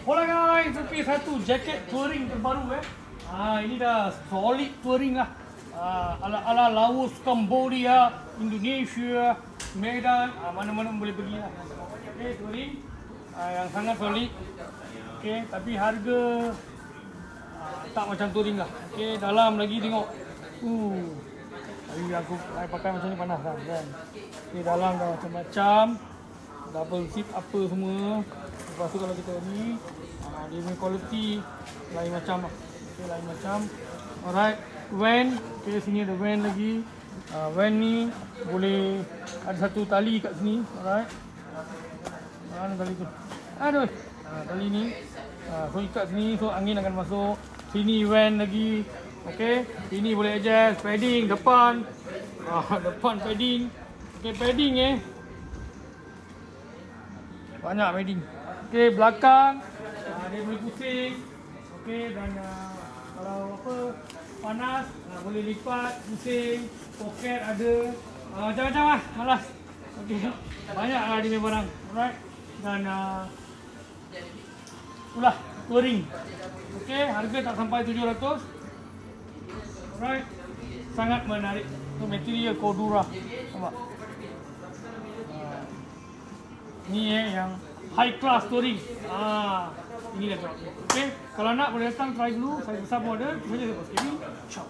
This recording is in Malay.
Hola guys, Zulfi satu jaket touring terbaru ini dah solid touring lah. Ala Laos, Cambodia, Indonesia, Medan, mana-mana boleh pergi lah. Okay, touring yang sangat solid. Okay, tapi harga tak macam touring lah. Okay, dalam lagi tengok. Tapi aku pakai macam ni panas kan. Okay, dalam dah macam-macam. Double zip apa semua. Lepas tu kalau kita ni dia punya quality lain macam lah. Okay, lain macam. Alright, van. Okay, sini ada van lagi. Van ni boleh ada satu tali kat sini. Alright. Mana tali tu? Aduh. Tali ni. So ikat sini, so angin akan masuk. Sini van lagi. Okay, sini boleh adjust padding depan. Depan padding. Okay, padding banyak padding. Okay, belakang dia boleh pusing. Okay, dan kalau apa panas boleh lipat, pusing. Poket ada. Macam-macam lah, malas. Okay, banyak lah dia punya barang. Alright. Dan itulah touring. Okay, harga tak sampai 700. Alright. Sangat menarik. So, material Cordura. Nampak? Ni yang high class touring. Ini dah. Okay, kalau nak boleh datang try dulu. Saya besar model. Saya jadi bos. Ciao.